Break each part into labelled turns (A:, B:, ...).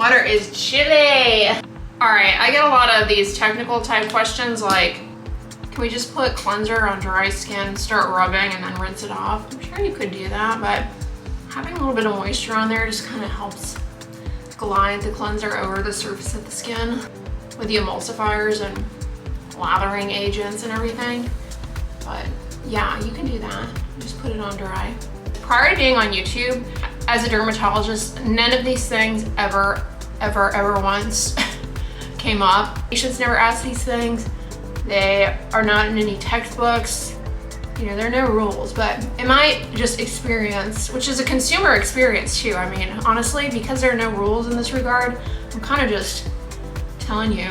A: water is chilly. All right, I get a lot of these technical type questions like, can we just put cleanser on dry skin, start rubbing, and then rinse it off? I'm sure you could do that, but having a little bit of moisture on there just kind of helps glide the cleanser over the surface of the skin with the emulsifiers and lathering agents and everything. But yeah, you can do that. Just put it on dry. Prior to being on YouTube, as a dermatologist, none of these things ever once came up. Patients never ask these things. They are not in any textbooks. You know, there are no rules, but in my just experience, which is a consumer experience too, I mean, honestly, because there are no rules in this regard, I'm kind of just telling you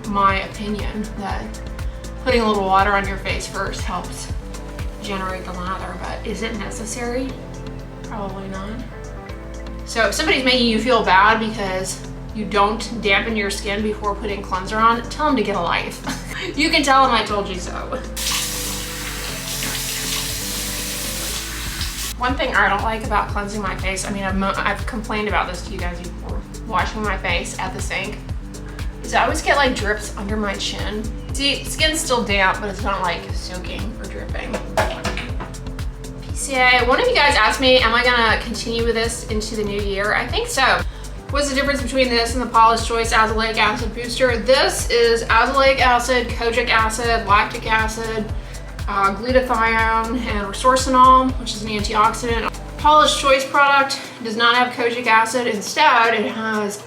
A: my opinion that putting a little water on your face first helps generate the lather, but is it necessary? Probably not. So if somebody's making you feel bad because you don't dampen your skin before putting cleanser on, tell them to get a life. You can tell them I told you so. One thing I don't like about cleansing my face, I mean, I've complained about this to you guys before, washing my face at the sink, is I always get like drips under my chin. See, skin's still damp, but it's not like soaking or dripping. PCA, one of you guys asked me, am I gonna continue with this into the new year? I think so. What's the difference between this and the Paula's Choice Azelaic Acid Booster? This is azelaic acid, kojic acid, lactic acid, glutathione, and resorcinol, which is an antioxidant. Paula's Choice product does not have kojic acid. Instead, it has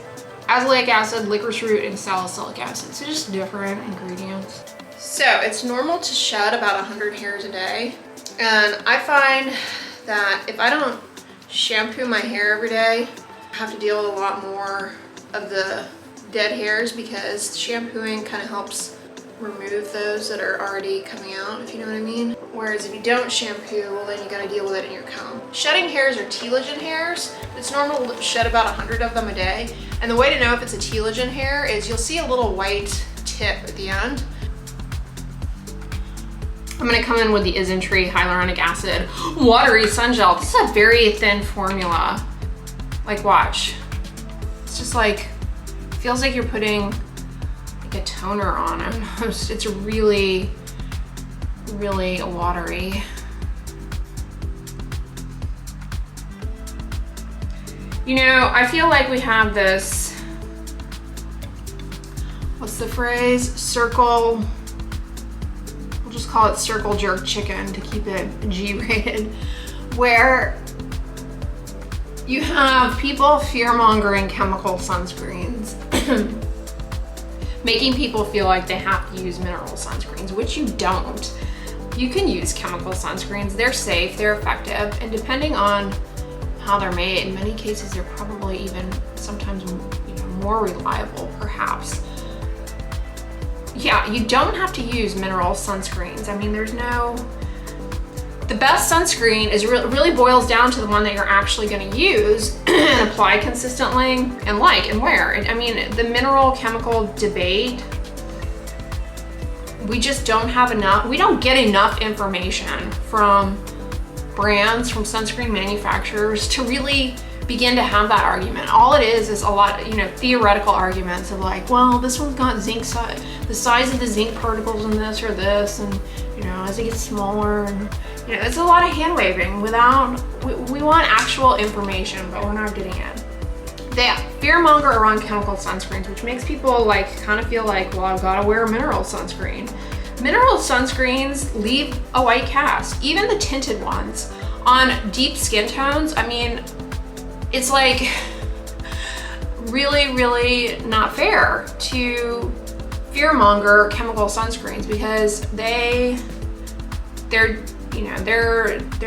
A: azelaic acid, licorice root, and salicylic acid. So just different ingredients. So it's normal to shed about 100 hairs a day. And I find that if I don't shampoo my hair every day, I have to deal with a lot more of the dead hairs because shampooing kind of helps remove those that are already coming out, if you know what I mean. Whereas if you don't shampoo, well, then you gotta deal with it in your comb. Shedding hairs are telogen hairs. It's normal to shed about 100 of them a day. And the way to know if it's a telogen hair is you'll see a little white tip at the end. I'm gonna come in with the Isntree Hyaluronic Acid Watery Sun Gel. This is a very thin formula. Like, watch. It's just like, feels like you're putting like a toner on almost. It's really, really watery. You know, I feel like we have this, what's the phrase? Circle, we'll just call it circle jerk chicken to keep it G-rated, where you have people fear-mongering chemical sunscreens, making people feel like they have to use mineral sunscreens, which you don't. You can use chemical sunscreens. They're safe, they're effective, and depending on how they're made, in many cases, they're probably even sometimes more reliable, perhaps. Yeah, you don't have to use mineral sunscreens. I mean, there's no... The best sunscreen is really boils down to the one that you're actually going to use and apply consistently and like and wear. And I mean, the mineral chemical debate, we just don't have enough, we don't get enough information from brands, from sunscreen manufacturers to really begin to have that argument. All it is a lot, theoretical arguments of like, well, this one's got zinc size, the size of the zinc particles in this or this, and as it gets smaller, and it's a lot of hand waving without, we want actual information, but we're not getting it. They fearmonger around chemical sunscreens, which makes people kind of feel like, well, I've got to wear a mineral sunscreen. Mineral sunscreens leave a white cast, even the tinted ones. On deep skin tones, I mean, it's like really, really not fair to fearmonger chemical sunscreens because they're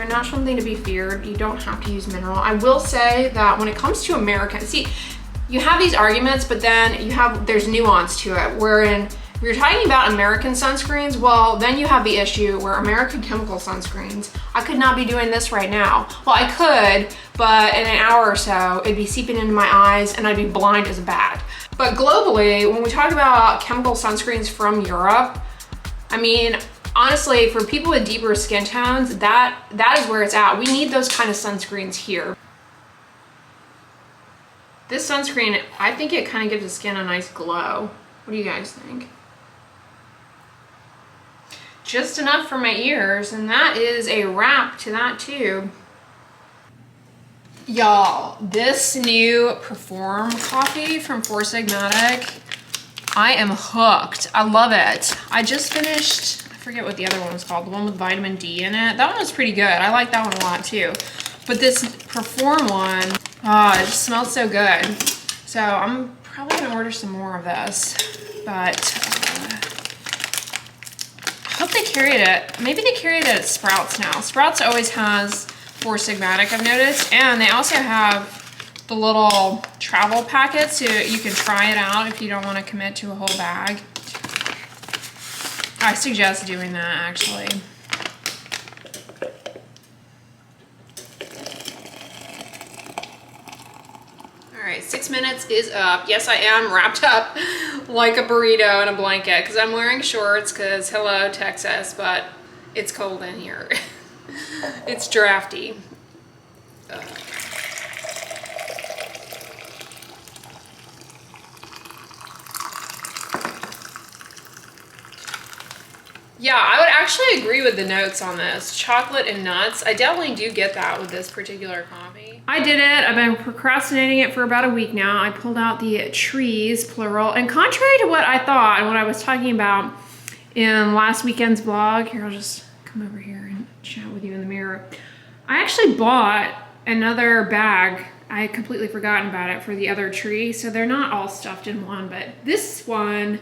A: not something to be feared. You don't have to use mineral. I will say that when it comes to American, see, you have these arguments, but then there's nuance to it, wherein if you're talking about American sunscreens, well, then you have the issue where American chemical sunscreens, I could not be doing this right now. Well, I could, but in an hour or so, it'd be seeping into my eyes and I'd be blind as a bat. But globally, when we talk about chemical sunscreens from Europe, I mean, honestly, for people with deeper skin tones, that is where it's at. We need those kind of sunscreens here. This sunscreen, I think it kind of gives the skin a nice glow. What do you guys think? Just enough for my ears, and that is a wrap to that tube. Y'all, this new Perform coffee from Four Sigmatic, I am hooked. I love it. I just finished, I forget what the other one was called, the one with vitamin D in it. That one was pretty good. I like that one a lot too. But this Perform one, it just smells so good. So I'm probably gonna order some more of this, but I hope they carried it. Maybe they carried it at Sprouts now. Sprouts always has Four Sigmatic, I've noticed, and they also have the little travel packet so you can try it out if you don't want to commit to a whole bag. I suggest doing that actually. All right, 6 minutes is up. Yes, I am wrapped up like a burrito in a blanket because I'm wearing shorts because hello Texas, but it's cold in here. It's drafty. Yeah, I would actually agree with the notes on this. Chocolate and nuts. I definitely do get that with this particular coffee. I did it. I've been procrastinating it for about a week now. I pulled out the trees, plural. And contrary to what I thought and what I was talking about in last weekend's vlog, here, I'll just come over here and chat with you in the mirror. I actually bought another bag. I had completely forgotten about it for the other tree. So they're not all stuffed in one, but this one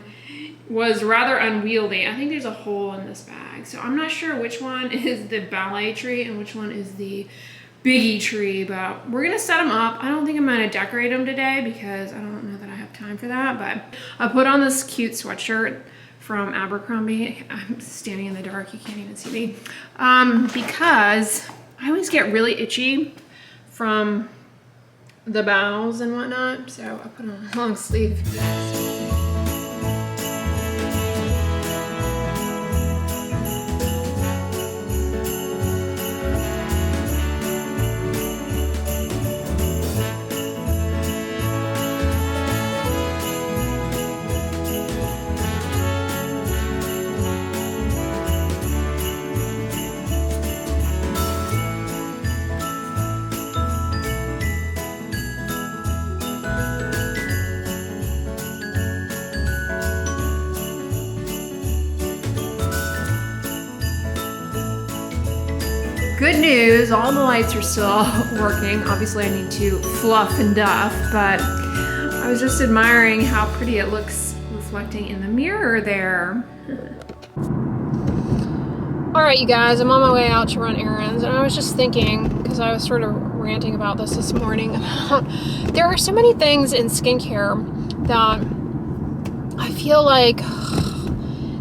A: was rather unwieldy. I think there's a hole in this bag. So I'm not sure which one is the ballet tree and which one is the biggie tree, but we're gonna set them up. I don't think I'm gonna decorate them today because I don't know that I have time for that, but I put on this cute sweatshirt from Abercrombie. I'm standing in the dark, you can't even see me. Because I always get really itchy from the bowels and whatnot, so I put on a long sleeve. Good news, all the lights are still working. Obviously I need to fluff and duff, but I was just admiring how pretty it looks reflecting in the mirror there. All right, you guys, I'm on my way out to run errands, and I was just thinking, because I was sort of ranting about this morning, about there are so many things in skincare that I feel like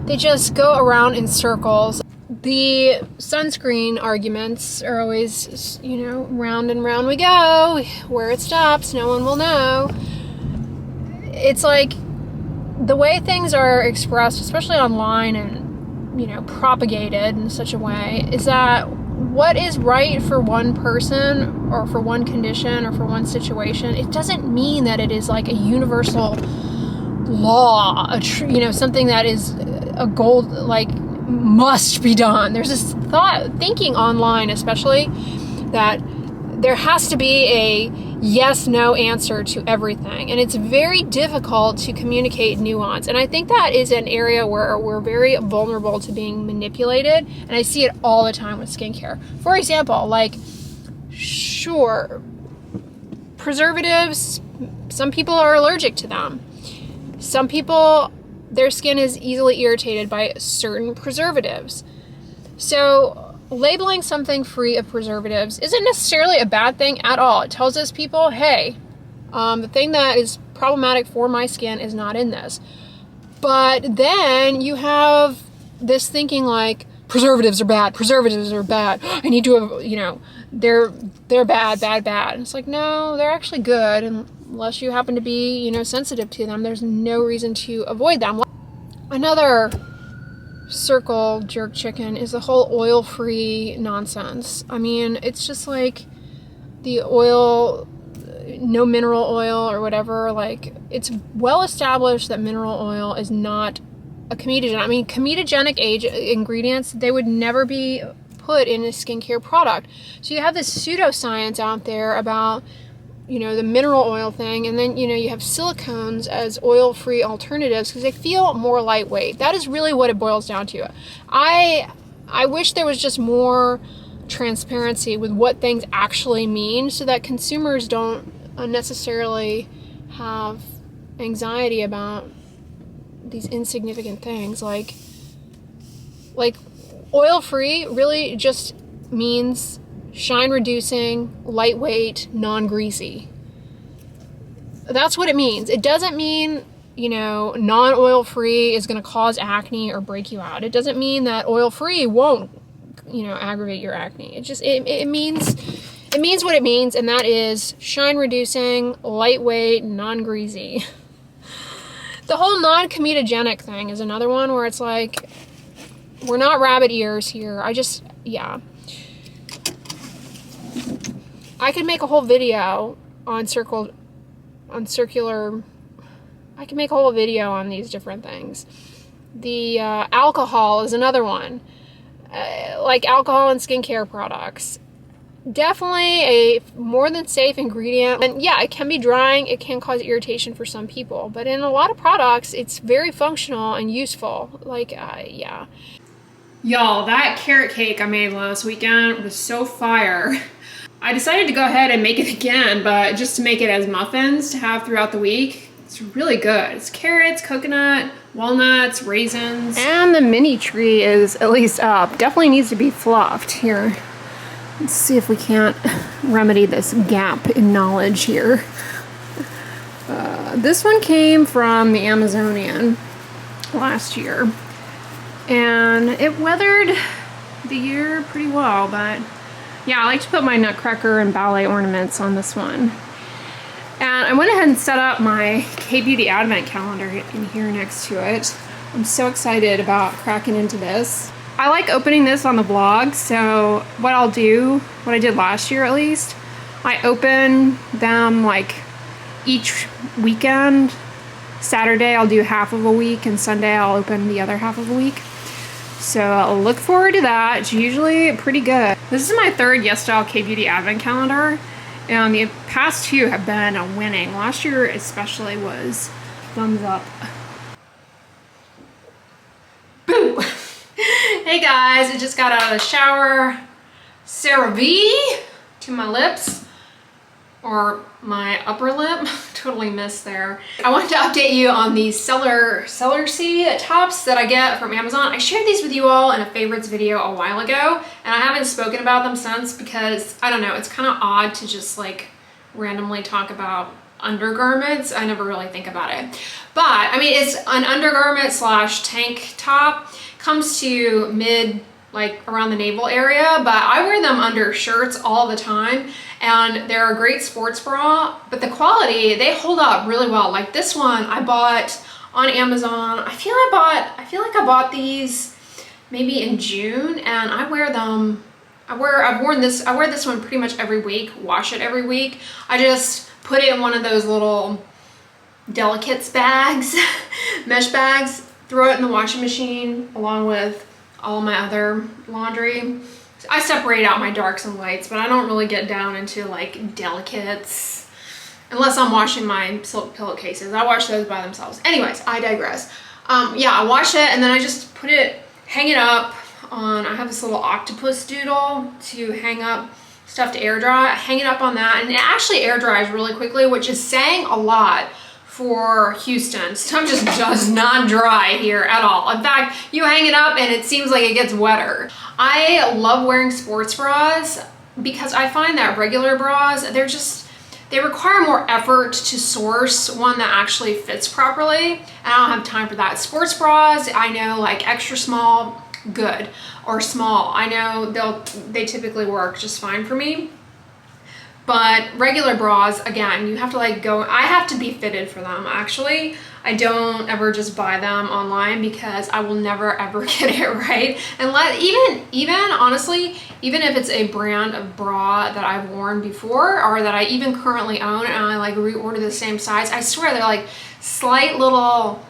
A: they just go around in circles. The sunscreen arguments are always, you know, round and round we go. Where it stops, no one will know. It's like the way things are expressed, especially online and, you know, propagated in such a way, is that what is right for one person or for one condition or for one situation, it doesn't mean that it is like a universal law, you know, something that is a gold, like, must be done. There's this thinking online, especially, that there has to be a yes, no answer to everything. And it's very difficult to communicate nuance. And I think that is an area where we're very vulnerable to being manipulated. And I see it all the time with skincare. For example, like, sure, preservatives, some people are allergic to them. Some people, their skin is easily irritated by certain preservatives. So labeling something free of preservatives isn't necessarily a bad thing at all. It tells us people, hey, the thing that is problematic for my skin is not in this. But then you have this thinking like, preservatives are bad, preservatives are bad. I need to, you know, they're bad, bad, bad. It's like, no, they're actually good. And unless you happen to be, you know, sensitive to them, there's no reason to avoid them. Another circle jerk chicken is the whole oil-free nonsense. I mean, it's just like the oil
B: no mineral oil or whatever. Like, it's well established that mineral oil is not a comedogenic. I mean, comedogenic ingredients, they would never be put in a skincare product. So you have this pseudoscience out there about, you know, the mineral oil thing, and then, you know, you have silicones as oil-free alternatives because they feel more lightweight. That is really what it boils down to. I wish there was just more transparency with what things actually mean so that consumers don't unnecessarily have anxiety about these insignificant things. Like oil-free really just means shine reducing, lightweight, non-greasy. That's what it means. It doesn't mean, you know, non-oil free is going to cause acne or break you out. It doesn't mean that oil free won't, you know, aggravate your acne. It means what it means, and that is shine reducing, lightweight, non-greasy. The whole non-comedogenic thing is another one where it's like, we're not rabbit ears here. Yeah. I could make a whole video on I can make a whole video on these different things. The alcohol is another one. Like alcohol in skincare products. Definitely a more than safe ingredient. And yeah, it can be drying. It can cause irritation for some people. But in a lot of products, it's very functional and useful. Like, yeah. Y'all, that carrot cake I made last weekend was so fire. I decided to go ahead and make it again, but just to make it as muffins to have throughout the week. It's really good. It's carrots, coconut, walnuts, raisins. And the mini tree is at least up. Definitely needs to be fluffed. Here, let's see if we can't remedy this gap in knowledge here. This one came from the Amazonian last year. And it weathered the year pretty well, but yeah, I like to put my nutcracker and ballet ornaments on this one. And I went ahead and set up my K-Beauty Advent calendar in here next to it. I'm so excited about cracking into this. I like opening this on the vlog, so what I'll do, what I did last year at least, I open them like each weekend. Saturday I'll do half of a week, and Sunday I'll open the other half of a week. So I'll look forward to that. It's usually pretty good. This is my third YesStyle K-Beauty Advent calendar, and the past two have been winning. Last year especially was thumbs up. Boo! Hey guys, I just got out of the shower. CeraVe to my lips, or my upper lip. Totally missed there. I wanted to update you on these celery tops that I get from Amazon. I shared these with you all in a favorites video a while ago, and I haven't spoken about them since because, I don't know, it's kind of odd to just like randomly talk about undergarments. I never really think about it. But, I mean, it's an undergarment slash tank top. Comes to mid, like around the navel area, but I wear them under shirts all the time, and they're a great sports bra, but the quality, they hold up really well. Like this one I bought on Amazon. I feel like I bought these maybe in June, and I wear them, I wear this one pretty much every week, wash it every week. I just put it in one of those little delicates bags, mesh bags, throw it in the washing machine along with all my other laundry. I separate out my darks and lights, but I don't really get down into like delicates unless I'm washing my silk pillowcases. I wash those by themselves. Anyways, I digress. Yeah, I wash it and then I just put it, hang it up on, I have this little octopus doodle to hang up stuff to air dry. I hang it up on that, and it actually air dries really quickly, which is saying a lot for Houston. Stuff just does not dry here at all. In fact, you hang it up and it seems like it gets wetter. I love wearing sports bras because I find that regular bras, they require more effort to source one that actually fits properly, and I don't have time for that. Sports bras, I know, like extra small, good, or small, I know they typically work just fine for me. But regular bras, again, you have to like go, I have to be fitted for them actually. I don't ever just buy them online because I will never ever get it right. And even honestly, even if it's a brand of bra that I've worn before or that I even currently own and I like reorder the same size, I swear they're like slight little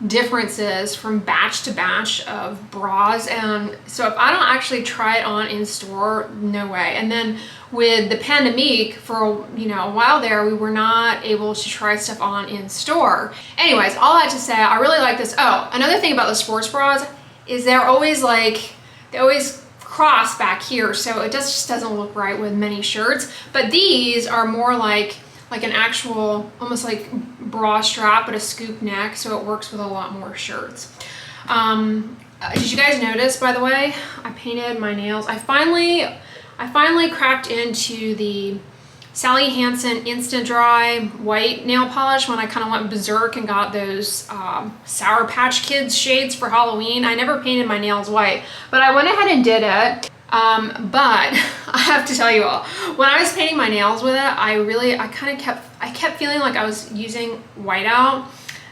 B: differences from batch to batch of bras. And so if I don't actually try it on in store, no way. And then with the pandemic for a while there, we were not able to try stuff on in store. Anyways, all that to say, I really like this. Oh, another thing about the sports bras is they always cross back here, so it just doesn't look right with many shirts. But these are more like an actual, almost like bra strap, but a scoop neck, so it works with a lot more shirts. Did you guys notice, by the way, I painted my nails. I finally cracked into the Sally Hansen Instant Dry white nail polish when I kind of went berserk and got those Sour Patch Kids shades for Halloween. I never painted my nails white, but I went ahead and did it. But I have to tell you all, when I was painting my nails with it, I kept feeling like I was using whiteout,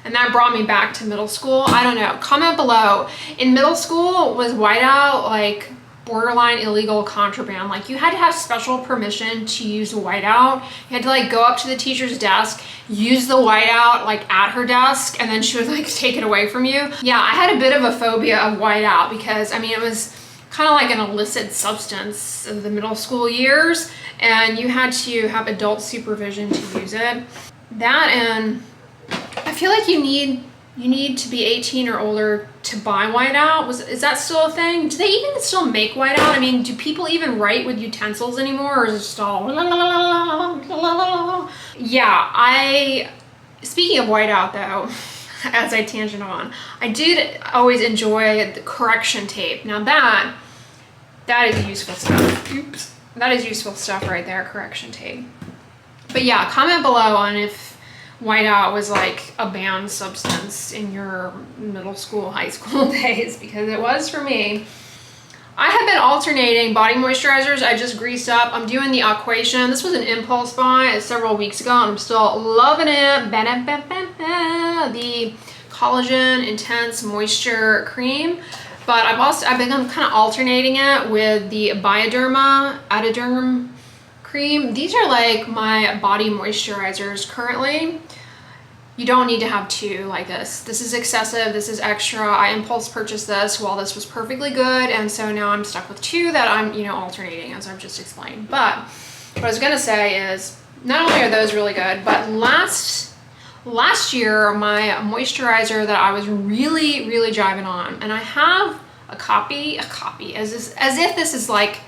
B: and that brought me back to middle school. I don't know, comment below. In middle school, was whiteout like borderline illegal contraband? Like you had to have special permission to use whiteout. You had to like go up to the teacher's desk, use the whiteout like at her desk, and then she would like take it away from you. Yeah, I had a bit of a phobia of whiteout because I mean, it was kind of like an illicit substance of the middle school years, and you had to have adult supervision to use it. That, and I feel like you need to be 18 or older to buy whiteout. Is that still a thing? Do they even still make whiteout? I mean, do people even write with utensils anymore, or is it just all yeah? Speaking of whiteout though, as I tangent on, I did always enjoy the correction tape. Now that is useful stuff. Oops. That is useful stuff right there, correction tape. But yeah, comment below on if whiteout was like a banned substance in your middle school, high school days, because it was for me. I have been alternating body moisturizers. I just greased up. I'm doing the Aquation. This was an impulse buy several weeks ago, and I'm still loving it. The Collagen Intense Moisture Cream. But I've been kind of alternating it with the Atoderm cream. These are like my body moisturizers currently. You don't need to have two like this. This is excessive, this is extra. I impulse purchased this while this was perfectly good, and so now I'm stuck with two that I'm, alternating, as I've just explained. But what I was gonna say is, not only are those really good, but last year, my moisturizer that I was really, really jiving on, and I have a copy, as if this is like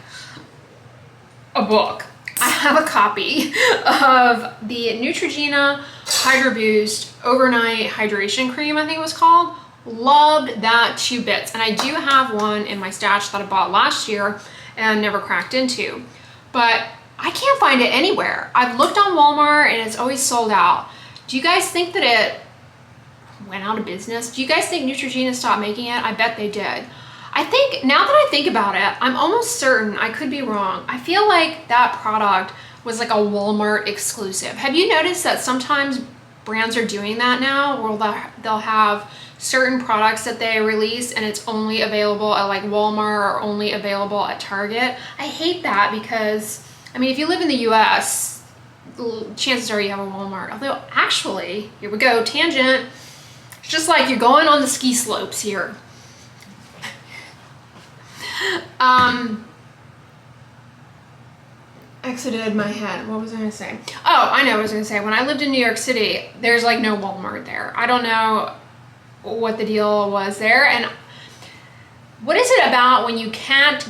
B: a book. I have a copy of the Neutrogena Hydro Boost Overnight Hydration Cream, I think it was called. Loved that to bits. And I do have one in my stash that I bought last year and never cracked into. But I can't find it anywhere. I've looked on Walmart and it's always sold out. Do you guys think that it went out of business? Do you guys think Neutrogena stopped making it? I bet they did. I think, now that I think about it, I'm almost certain, I could be wrong, I feel like that product was like a Walmart exclusive. Have you noticed that sometimes brands are doing that now, where they'll have certain products that they release and it's only available at like Walmart or only available at Target? I hate that because, I mean, if you live in the US, chances are you have a Walmart. Although actually, here we go, tangent. It's just like you're going on the ski slopes here. Exited my head. What was I gonna say? Oh, I know what I was gonna say. When I lived in New York City, there's like no Walmart there. I don't know what the deal was there. And what is it about when you can't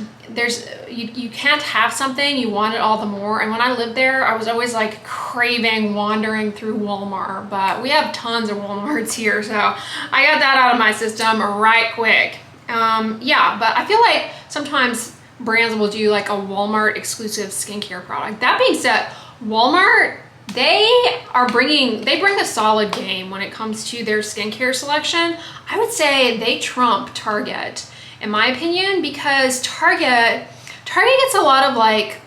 B: have something, you want it all the more? And when I lived there, I was always like craving wandering through Walmart, but we have tons of Walmarts here, so I got that out of my system right quick. Yeah, but I feel like sometimes brands will do like a Walmart exclusive skincare product. That being said, Walmart, they bring a solid game when it comes to their skincare selection. I would say they trump Target, in my opinion, because Target gets a lot of like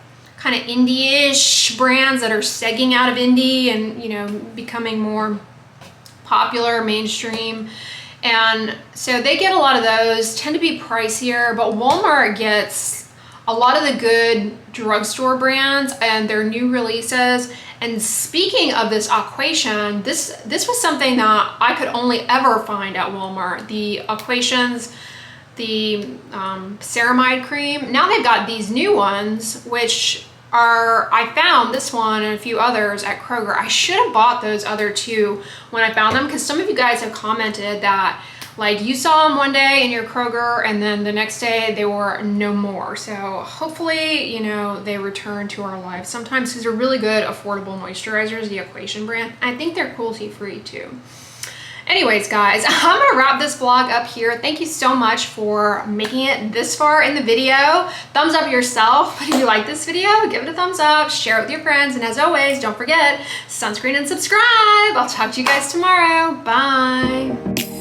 B: kind of indie-ish brands that are segging out of indie and, you know, becoming more popular, mainstream. And so they get a lot of those, tend to be pricier, but Walmart gets a lot of the good drugstore brands and their new releases. And speaking of this Aquation, this was something that I could only ever find at Walmart. The Aquations, the Ceramide Cream. Now they've got these new ones, which are, I found this one and a few others at Kroger. I should have bought those other two when I found them, because some of you guys have commented that like you saw them one day in your Kroger and then the next day they were no more. So hopefully, you know, they return to our lives sometimes, because they're really good, affordable moisturizers, the Aquation brand. I think they're cruelty-free too. Anyways, guys, I'm gonna wrap this vlog up here. Thank you so much for making it this far in the video. Thumbs up yourself. If you like this video, give it a thumbs up, share it with your friends, and as always, don't forget, sunscreen and subscribe. I'll talk to you guys tomorrow. Bye.